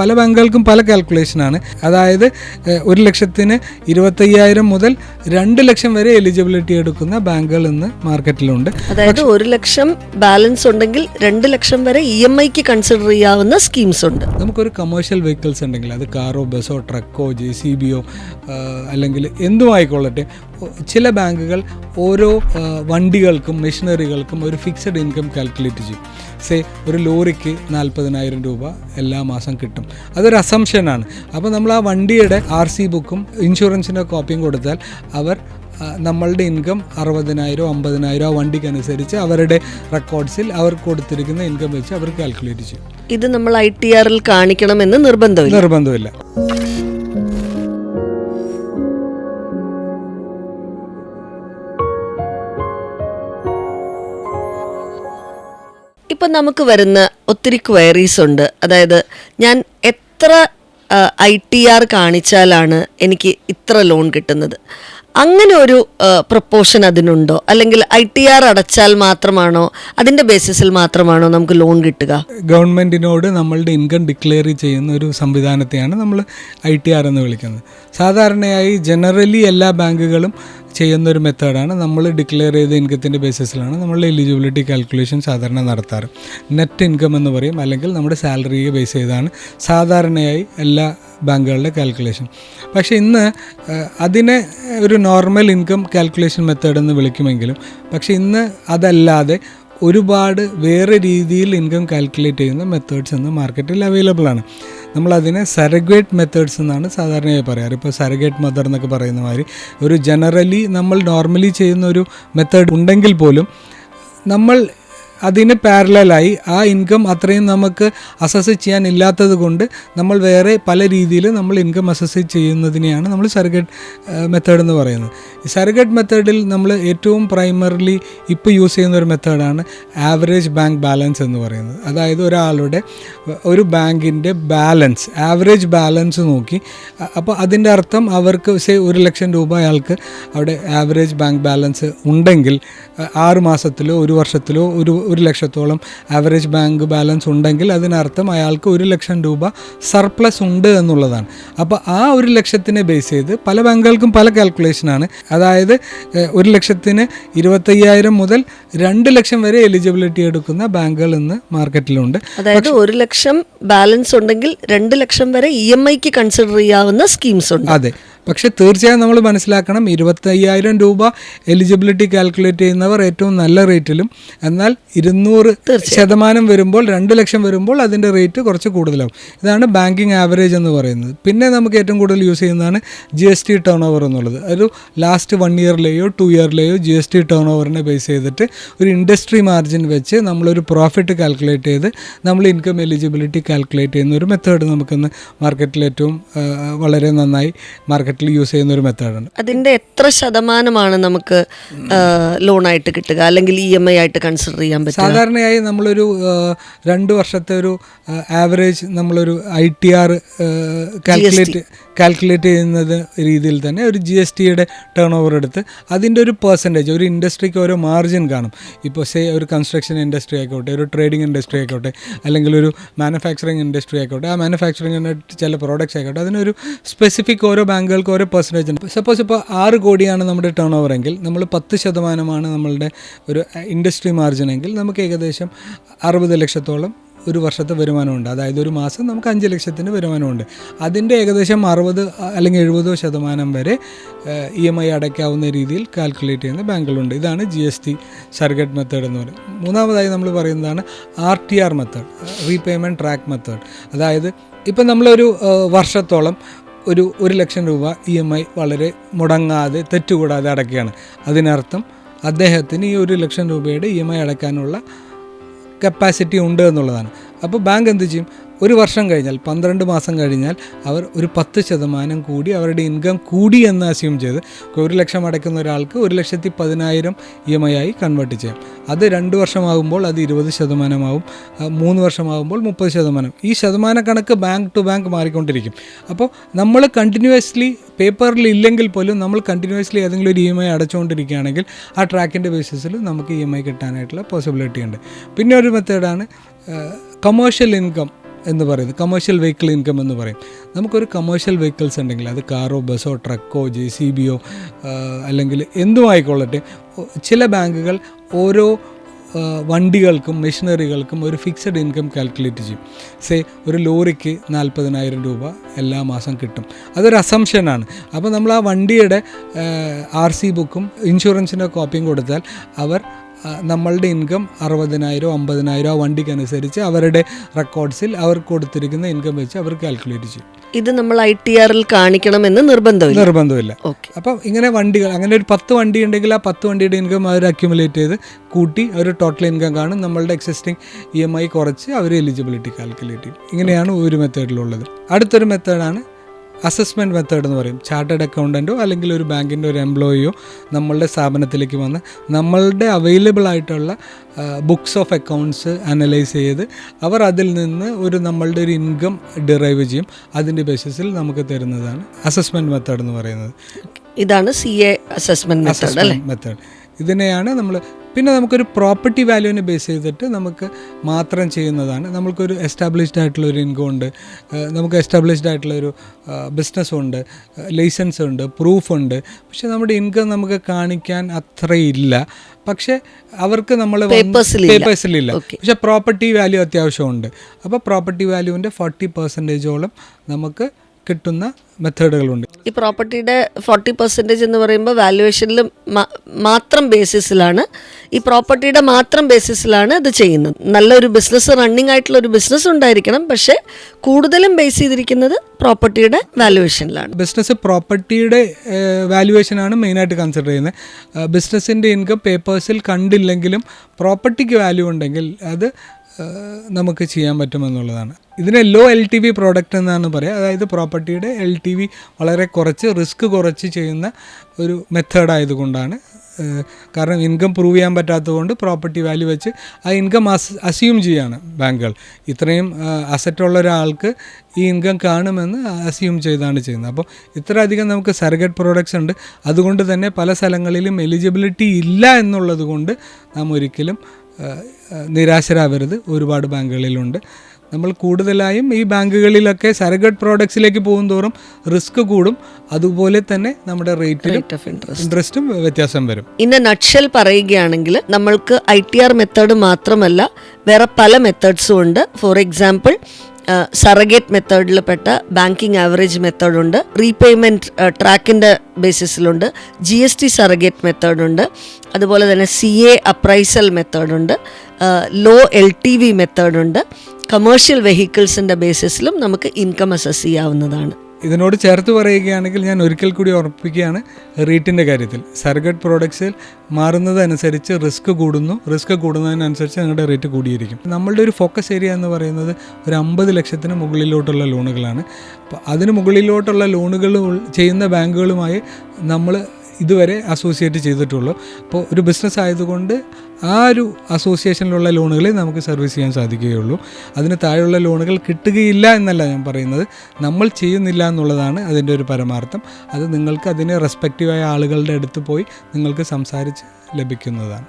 പല ബാങ്കുകൾക്കും പല കാൽക്കുലേഷനാണ്. അതായത് 1,25,000 മുതൽ 2 ലക്ഷം വരെ എലിജിബിലിറ്റി എടുക്കുന്ന ബാങ്കുകൾ ഇന്ന് മാർക്കറ്റിലുണ്ട്. അതായത് 1 ലക്ഷം ബാലൻസ് ഉണ്ടെങ്കിൽ 2 ലക്ഷം വരെ EMIക്ക് കൺസിഡർ ചെയ്യാവുന്ന സ്കീംസ് ഉണ്ട്. നമുക്കൊരു കമേഴ്ഷ്യൽ വെഹിക്കിൾസ് ഉണ്ടെങ്കിൽ അത് കാറോ ബസ്സോ ട്രക്കോ JCBയോ അല്ലെങ്കിൽ എന്തും ആയിക്കൊള്ളട്ടെ, ചില ബാങ്കുകൾ ഓരോ വണ്ടികൾക്കും മെഷീനറികൾക്കും ഒരു ഫിക്സഡ് ഇൻകം കാൽക്കുലേറ്റ് ചെയ്യും. ഒരു ലോറിക്ക് 40,000 രൂപ എല്ലാ മാസം കിട്ടും. അതൊരു അസംഷനാണ്. അപ്പോൾ നമ്മൾ ആ വണ്ടിയുടെ RC ബുക്കും ഇൻഷുറൻസിൻ്റെ കോപ്പിയും കൊടുത്താൽ അവർ നമ്മളുടെ ഇൻകം 60,000 50,000 ആ വണ്ടിക്ക് അനുസരിച്ച് അവരുടെ റെക്കോർഡ്സിൽ അവർ കൊടുത്തിരിക്കുന്ന ഇൻകം വെച്ച് അവർ കാൽക്കുലേറ്റ് ചെയ്യും. ഇത് നമ്മൾ ITRൽ കാണിക്കണമെന്ന് നിർബന്ധമില്ല. ഇപ്പം നമുക്ക് വരുന്ന ഒത്തിരി ക്വയറീസ് ഉണ്ട്. അതായത് ഞാൻ എത്ര ITR കാണിച്ചാലാണ് എനിക്ക് ഇത്ര ലോൺ കിട്ടുന്നത്, അങ്ങനെ ഒരു പ്രൊപ്പോർഷൻ അതിനുണ്ടോ? അല്ലെങ്കിൽ ITR അടച്ചാൽ മാത്രമാണോ, അതിൻ്റെ ബേസിസിൽ മാത്രമാണോ നമുക്ക് ലോൺ കിട്ടുക? ഗവൺമെൻറ്റിനോട് നമ്മളുടെ ഇൻകം ഡിക്ലെയർ ചെയ്യുന്ന ഒരു സംവിധാനത്തെയാണ് നമ്മൾ ITR എന്ന് വിളിക്കുന്നത്. സാധാരണയായി ജനറലി എല്ലാ ബാങ്കുകളും ചെയ്യുന്നൊരു മെത്തേഡാണ്. നമ്മൾ ഡിക്ലെയർ ചെയ്ത ഇൻകത്തിൻ്റെ ബേസിസിലാണ് നമ്മളുടെ എലിജിബിലിറ്റി കാൽക്കുലേഷൻ സാധാരണ നടത്താറ്. നെറ്റ് ഇൻകം എന്ന് പറയും, അല്ലെങ്കിൽ നമ്മുടെ സാലറിയെ ബേസ് ചെയ്താണ് സാധാരണയായി എല്ലാ ബാങ്കുകളുടെ കാൽക്കുലേഷൻ. പക്ഷേ ഇന്ന് അതിനെ ഒരു നോർമൽ ഇൻകം കാൽക്കുലേഷൻ മെത്തേഡ് എന്ന് വിളിക്കുമെങ്കിലും, പക്ഷേ ഇന്ന് അതല്ലാതെ ഒരുപാട് വേറെ രീതിയിൽ ഇൻകം കാൽക്കുലേറ്റ് ചെയ്യുന്ന മെത്തേഡ്സ് ഇന്ന് മാർക്കറ്റിൽ അവൈലബിൾ ആണ്. നമ്മളതിനെ സറഗേറ്റ് മെത്തേഡ്സ് എന്നാണ് സാധാരണയായി പറയാറ്. ഇപ്പോൾ സറഗേറ്റ് മദർ എന്നൊക്കെ പറയുന്ന മാതിരി ഒരു ജനറലി നമ്മൾ നോർമലി ചെയ്യുന്ന ഒരു മെത്തേഡ് ഉണ്ടെങ്കിൽ പോലും നമ്മൾ അതിന് പാരലായി ആ ഇൻകം അത്രയും നമുക്ക് അസസ് ചെയ്യാൻ ഇല്ലാത്തത് കൊണ്ട് നമ്മൾ വേറെ പല രീതിയിൽ നമ്മൾ ഇൻകം അസസ് ചെയ്യുന്നതിനെയാണ് നമ്മൾ സറഗേറ്റ് മെത്തേഡ് എന്ന് പറയുന്നത്. ഈ സറഗേറ്റ് മെത്തേഡിൽ നമ്മൾ ഏറ്റവും പ്രൈമറിലി ഇപ്പോൾ യൂസ് ചെയ്യുന്ന ഒരു മെത്തേഡാണ് ആവറേജ് ബാങ്ക് ബാലൻസ് എന്ന് പറയുന്നത്. അതായത് ഒരാളുടെ ഒരു ബാങ്കിൻ്റെ ബാലൻസ്, ആവറേജ് ബാലൻസ് നോക്കി, അപ്പോൾ അതിൻ്റെ അർത്ഥം അവർക്ക് 1 ലക്ഷം രൂപ അയാൾക്ക് അവിടെ ആവറേജ് ബാങ്ക് ബാലൻസ് ഉണ്ടെങ്കിൽ 6 മാസത്തിലോ 1 വർഷത്തിലോ 1 ലക്ഷത്തോളം ആവറേജ് ബാങ്ക് ബാലൻസ് ഉണ്ടെങ്കിൽ അതിനർത്ഥം അയാൾക്ക് 1 ലക്ഷം രൂപ സർപ്ലസ് ഉണ്ട് എന്നുള്ളതാണ്. അപ്പോൾ ആ 1 ലക്ഷത്തിനെ ബേസ് ചെയ്ത് പല ബാങ്കുകൾക്കും പല കാൽക്കുലേഷനാണ്. അതായത് 1,25,000 മുതൽ 2 ലക്ഷം വരെ എലിജിബിലിറ്റി എടുക്കുന്ന ബാങ്കുകൾ ഇന്ന് മാർക്കറ്റിലുണ്ട്. അതായത് 1 ലക്ഷം ബാലൻസ് ഉണ്ടെങ്കിൽ 2 ലക്ഷം വരെ EMIക്ക് കൺസിഡർ ചെയ്യാവുന്ന സ്കീംസ് ഉണ്ട്. അതെ. പക്ഷെ തീർച്ചയായും നമ്മൾ മനസ്സിലാക്കണം, 25,000 രൂപ എലിജിബിലിറ്റി കാൽക്കുലേറ്റ് ചെയ്യുന്നവർ ഏറ്റവും നല്ല റേറ്റിലും, എന്നാൽ 200% വരുമ്പോൾ 2 ലക്ഷം വരുമ്പോൾ അതിൻ്റെ റേറ്റ് കുറച്ച് കൂടുതലാവും. ഇതാണ് ബാങ്കിങ് ആവറേജ് എന്ന് പറയുന്നത്. പിന്നെ നമുക്ക് ഏറ്റവും കൂടുതൽ യൂസ് ചെയ്യുന്നതാണ് GST ടേൺ ഓവർ എന്നുള്ളത്. ഒരു ലാസ്റ്റ് 1 ഇയറിലെയോ 2 ഇയറിലെയോ GST ടേൺ ഓവറിനെ ബേസ് ചെയ്തിട്ട് ഒരു ഇൻഡസ്ട്രി മാർജിൻ വെച്ച് നമ്മളൊരു പ്രോഫിറ്റ് കാൽക്കുലേറ്റ് ചെയ്ത് നമ്മൾ ഇൻകം എലിജിബിലിറ്റി കാൽക്കുലേറ്റ് ചെയ്യുന്ന ഒരു മെത്തേഡ് നമുക്കിന്ന് മാർക്കറ്റിൽ ഏറ്റവും വളരെ നന്നായി മാർക്കറ്റിൽ യൂസ് ചെയ്യുന്ന ഒരു മെത്തേഡാണ്. അതിൻ്റെ എത്ര ശതമാനമാണ് നമുക്ക് ലോണായിട്ട് കിട്ടുക, അല്ലെങ്കിൽ EMI ആയിട്ട് കൺസിഡർ ചെയ്യാൻ പറ്റുക? സാധാരണയായി നമ്മളൊരു 2 വർഷത്തെ ഒരു ആവറേജ് നമ്മളൊരു ITR കാൽക്കുലേറ്റ് ചെയ്യുന്നത് രീതിയിൽ തന്നെ ഒരു GSTയുടെ ടേൺ ഓവർ എടുത്ത് അതിൻ്റെ ഒരു പെർസെൻറ്റേജ്, ഒരു ഇൻഡസ്ട്രിക്ക് ഓരോ മാർജിൻ കാണും. ഇപ്പോൾ ഒരു കൺസ്ട്രക്ഷൻ ഇൻഡസ്ട്രി ആയിക്കോട്ടെ, ഒരു ട്രേഡിംഗ് ഇൻഡസ്ട്രി ആയിക്കോട്ടെ, അല്ലെങ്കിൽ ഒരു മാനുഫാക്ചറിങ് ഇൻഡസ്ട്രി ആയിക്കോട്ടെ, ആ മാനുഫാക്ചറിങ്ങിൻ്റെ ചില പ്രോഡക്റ്റ്സ് ആയിക്കോട്ടെ, അതിനൊരു സ്പെസിഫിക് ഓരോ ബാങ്കുകൾക്ക് ഓരോ പെർസെൻറ്റേജ് ഉണ്ട്. സപ്പോസ് ഇപ്പോൾ 6 കോടിയാണ് നമ്മുടെ ടേൺ ഓവർ എങ്കിൽ നമ്മൾ 10% നമ്മളുടെ ഒരു ഇൻഡസ്ട്രി മാർജിൻ എങ്കിൽ നമുക്ക് ഏകദേശം 60 ലക്ഷത്തോളം ഒരു വർഷത്തെ വരുമാനമുണ്ട്. അതായത് ഒരു മാസം നമുക്ക് 5 ലക്ഷത്തിൻ്റെ വരുമാനമുണ്ട്. അതിൻ്റെ ഏകദേശം 60 അല്ലെങ്കിൽ 70% വരെ EMI അടയ്ക്കാവുന്ന രീതിയിൽ കാൽക്കുലേറ്റ് ചെയ്യുന്ന ബാങ്കുകളുണ്ട്. ഇതാണ് GST സറഗേറ്റ് മെത്തേഡ് എന്ന് പറയുന്നത്. മൂന്നാമതായി നമ്മൾ പറയുന്നതാണ് RTR method, repayment track method. അതായത് ഇപ്പം നമ്മളൊരു വർഷത്തോളം ഒരു 1 ലക്ഷം രൂപ EMI വളരെ മുടങ്ങാതെ തെറ്റുകൂടാതെ അടയ്ക്കുകയാണ്. അതിനർത്ഥം അദ്ദേഹത്തിന് ഈ 1 ലക്ഷം രൂപയുടെ EMI അടയ്ക്കാനുള്ള കപ്പാസിറ്റി ഉണ്ട് എന്നുള്ളതാണ്. അപ്പോൾ ബാങ്ക് എന്ത് ചെയ്യും? ഒരു വർഷം കഴിഞ്ഞാൽ, 12 മാസം കഴിഞ്ഞാൽ അവർ ഒരു 10% കൂടി അവരുടെ ഇൻകം കൂടി എന്ന് അസ്യൂം ചെയ്ത് 1 ലക്ഷം അടയ്ക്കുന്ന ഒരാൾക്ക് 1,10,000 EMI ആയി കൺവേർട്ട് ചെയ്യാം. അത് 2 വർഷമാകുമ്പോൾ അത് 20% ആവും, 3 വർഷമാകുമ്പോൾ 30%. ഈ ശതമാന കണക്ക് ബാങ്ക് ടു ബാങ്ക് മാറിക്കൊണ്ടിരിക്കും. അപ്പോൾ നമ്മൾ കണ്ടിന്യൂസ്ലി പേപ്പറിൽ ഇല്ലെങ്കിൽ പോലും നമ്മൾ കണ്ടിന്യൂസ്ലി ഏതെങ്കിലും ഒരു EMI അടച്ചുകൊണ്ടിരിക്കുകയാണെങ്കിൽ ആ ട്രാക്കിൻ്റെ ബേസിസിൽ നമുക്ക് EMI കിട്ടാനായിട്ടുള്ള പോസിബിലിറ്റി ഉണ്ട്. പിന്നെ ഒരു മെത്തേഡാണ് കമേഴ്ഷ്യൽ ഇൻകം എന്ന് പറയുന്നത് കമേഴ്ഷ്യൽ വെഹിക്കിൾ ഇൻകം എന്ന് പറയും. നമുക്കൊരു കമേഴ്ഷ്യൽ വെഹിക്കിൾസ് ഉണ്ടെങ്കിൽ അത് കാറോ ബസ്സോ ട്രക്കോ JCBയോ അല്ലെങ്കിൽ എന്തും ആയിക്കൊള്ളട്ടെ, ചില ബാങ്കുകൾ ഓരോ വണ്ടികൾക്കും മെഷീനറികൾക്കും ഒരു ഫിക്സഡ് ഇൻകം കാൽക്കുലേറ്റ് ചെയ്യും. സേ ഒരു ലോറിക്ക് 40,000 രൂപ എല്ലാ മാസം കിട്ടും. അതൊരു അസംഷനാണ്. അപ്പോൾ നമ്മൾ ആ വണ്ടിയുടെ RC ബുക്കും ഇൻഷുറൻസിൻ്റെ കോപ്പിയും കൊടുത്താൽ അവർ നമ്മളുടെ ഇൻകം 60,000 50,000 ആ വണ്ടിക്കനുസരിച്ച് അവരുടെ റെക്കോർഡ്സിൽ അവർ കൊടുത്തിരിക്കുന്ന ഇൻകം വെച്ച് അവർ കാൽക്കുലേറ്റ് ചെയ്യും. ഇത് നമ്മൾ ITR കാണിക്കണമെന്ന് നിർബന്ധമില്ല. അപ്പം ഇങ്ങനെ വണ്ടികൾ, അങ്ങനെ ഒരു 10 വണ്ടി ഉണ്ടെങ്കിൽ ആ 10 വണ്ടിയുടെ ഇൻകം അവർ അക്യുമുലേറ്റ് ചെയ്ത് കൂട്ടി അവർ ടോട്ടൽ ഇൻകം കാണും. നമ്മളുടെ എക്സിസ്റ്റിംഗ് EMI കുറച്ച് അവർ എലിജിബിലിറ്റി കാൽക്കുലേറ്റ് ചെയ്യും. ഇങ്ങനെയാണ് ഒരു മെത്തേഡിലുള്ളത്. അടുത്തൊരു മെത്തേഡാണ് അസസ്മെൻറ്റ് മെത്തേഡ് എന്ന് പറയും. ചാർട്ടേഡ് അക്കൗണ്ടൻറ്റോ അല്ലെങ്കിൽ ഒരു ബാങ്കിൻ്റെ ഒരു എംപ്ലോയിയോ നമ്മളുടെ സ്ഥാപനത്തിലേക്ക് വന്ന് നമ്മളുടെ അവൈലബിൾ ആയിട്ടുള്ള ബുക്സ് ഓഫ് അക്കൗണ്ട്സ് അനലൈസ് ചെയ്ത് അവർ അതിൽ നിന്ന് നമ്മളുടെ ഒരു ഇൻകം ഡിറൈവ് ചെയ്യും. അതിൻ്റെ ബേസിസിൽ നമുക്ക് തരുന്നതാണ് അസസ്മെൻറ്റ് മെത്തേഡ് എന്ന് പറയുന്നത്. ഇതാണ് CA അസസ്മെൻറ്റ് മെത്തേഡ്. ഇതിനെയാണ് നമ്മൾ, പിന്നെ നമുക്കൊരു പ്രോപ്പർട്ടി വാല്യൂവിനെ ബേസ് ചെയ്തിട്ട് നമുക്ക് മാത്രം ചെയ്യുന്നതാണ്. നമുക്കൊരു എസ്റ്റാബ്ലിഷ്ഡ് ആയിട്ടുള്ളൊരു ഇൻകം ഉണ്ട്, നമുക്ക് എസ്റ്റാബ്ലിഷ്ഡ് ആയിട്ടുള്ളൊരു ബിസിനസ്സുണ്ട്, ലൈസൻസ് ഉണ്ട്, പ്രൂഫുണ്ട്. പക്ഷെ നമ്മുടെ ഇൻകം നമുക്ക് കാണിക്കാൻ അത്രയില്ല. പക്ഷേ അവർക്ക് നമ്മൾ പേപ്പേഴ്സിലില്ല. പക്ഷെ പ്രോപ്പർട്ടി വാല്യൂ അത്യാവശ്യമുണ്ട്. അപ്പോൾ പ്രോപ്പർട്ടി വാല്യൂവിൻ്റെ 40% നമുക്ക് കിട്ടുന്ന മെത്തേഡുകളുണ്ട്. ഈ പ്രോപ്പർട്ടിയുടെ 40% എന്ന് പറയുമ്പോൾ വാല്യുവേഷനിൽ മാത്രം ബേസിസിലാണ്, ഈ പ്രോപ്പർട്ടിയുടെ മാത്രം ബേസിസിലാണ് ഇത് ചെയ്യുന്നത്. നല്ലൊരു ബിസിനസ്, റണ്ണിങ് ആയിട്ടുള്ള ഒരു ബിസിനസ് ഉണ്ടായിരിക്കണം. പക്ഷേ കൂടുതലും ബേസ് ചെയ്തിരിക്കുന്നത് പ്രോപ്പർട്ടിയുടെ വാല്യുവേഷനിലാണ്. ബിസിനസ് പ്രോപ്പർട്ടിയുടെ വാല്യുവേഷനാണ് മെയിനായിട്ട് കൺസിഡർ ചെയ്യുന്നത്. ബിസിനസ്സിൻ്റെ ഇൻകം പേപ്പേഴ്സിൽ കണ്ടില്ലെങ്കിലും പ്രോപ്പർട്ടിക്ക് വാല്യൂ ഉണ്ടെങ്കിൽ അത് നമുക്ക് ചെയ്യാൻ പറ്റുമെന്നുള്ളതാണ്. ഇതിനെ ലോ LTV പ്രോഡക്റ്റ് എന്നാണ് പറയുക. അതായത് പ്രോപ്പർട്ടിയുടെ LTV വളരെ കുറച്ച്, റിസ്ക് കുറച്ച് ചെയ്യുന്ന ഒരു മെത്തേഡ് ആയതുകൊണ്ടാണ്. കാരണം ഇൻകം പ്രൂവ് ചെയ്യാൻ പറ്റാത്തതുകൊണ്ട് പ്രോപ്പർട്ടി വാല്യൂ വെച്ച് ആ ഇൻകം അസ്യൂം ചെയ്യാണ് ബാങ്കുകൾ. ഇത്രയും അസറ്റുള്ള ഒരാൾക്ക് ഈ ഇൻകം കാണുമെന്ന് അസ്യൂം ചെയ്താണ് ചെയ്യുന്നത്. അപ്പോൾ ഇത്രയധികം നമുക്ക് സർഗറ്റ് പ്രോഡക്ട്സ് ഉണ്ട്. അതുകൊണ്ട് തന്നെ പല സ്ഥലങ്ങളിലും എലിജിബിലിറ്റി ഇല്ല എന്നുള്ളത് കൊണ്ട് നാം ഒരിക്കലും നിരാശരാവരുത്. ഒരുപാട് ബാങ്കുകളിലുണ്ട്. നമ്മൾ കൂടുതലായും ഈ ബാങ്കുകളിലൊക്കെ സർഗട്ട് പ്രോഡക്ട്സിലേക്ക് പോകും തോറും റിസ്ക് കൂടും. അതുപോലെ തന്നെ നമ്മുടെ റേറ്റ് ഓഫ് ഇൻട്രസ്റ്റും വ്യത്യാസം വരും. ഇൻ എ നട്ട്ഷെൽ പറയുകയാണെങ്കിൽ നമ്മൾക്ക് ITR മെത്തേഡ് മാത്രമല്ല വേറെ പല മെത്തേഡ്സും ഉണ്ട്. ഫോർ എക്സാമ്പിൾ സറഗേറ്റ് മെത്തേഡിൽ പെട്ട ബാങ്കിങ് ആവറേജ് മെത്തേഡുണ്ട്, റീപേയ്മെൻറ്റ് ട്രാക്കിൻ്റെ ബേസിസിലുണ്ട്, GST സറഗേറ്റ് മെത്തേഡുണ്ട്, അതുപോലെ തന്നെ CA അപ്രൈസൽ മെത്തേഡുണ്ട്, ലോ LTV മെത്തേഡുണ്ട്. കമേഴ്ഷ്യൽ വെഹിക്കിൾസിൻ്റെ ബേസിസിലും നമുക്ക് ഇൻകം അസസ് ചെയ്യാവുന്നതാണ്. ഇതിനോട് ചേർത്ത് പറയുകയാണെങ്കിൽ ഞാൻ ഒരിക്കൽ കൂടി ഉറപ്പിക്കുകയാണ്, റേറ്റിൻ്റെ കാര്യത്തിൽ സർഗട്ട് പ്രോഡക്ട്സിൽ മാറുന്നതനുസരിച്ച് റിസ്ക് കൂടുന്നു. റിസ്ക് കൂടുന്നതിനനുസരിച്ച് നിങ്ങളുടെ റേറ്റ് കൂടിയിരിക്കും. നമ്മളുടെ ഒരു ഫോക്കസ് ഏരിയ എന്ന് പറയുന്നത് ഒരു 50 ലക്ഷത്തിന് മുകളിലോട്ടുള്ള ലോണുകളാണ്. അപ്പോൾ അതിന് മുകളിലോട്ടുള്ള ലോണുകൾ ചെയ്യുന്ന ബാങ്കുകളുമായി നമ്മൾ ഇതുവരെ അസോസിയേറ്റ് ചെയ്തിട്ടുള്ളൂ. അപ്പോൾ ഒരു ബിസിനസ് ആയതുകൊണ്ട് ആ ഒരു അസോസിയേഷനിലുള്ള ലോണുകളെ നമുക്ക് സർവീസ് ചെയ്യാൻ സാധിക്കുകയുള്ളൂ. അതിന് താഴെയുള്ള ലോണുകൾ കിട്ടുകയില്ല എന്നല്ല ഞാൻ പറയുന്നത്, നമ്മൾ ചെയ്യുന്നില്ല എന്നുള്ളതാണ് അതിൻ്റെ ഒരു പരമാർത്ഥം. അത് നിങ്ങൾക്ക് അതിന് റെസ്പെക്റ്റീവായ ആളുകളുടെ അടുത്ത് പോയി നിങ്ങൾക്ക് സംസാരിച്ച് ലഭിക്കുന്നതാണ്.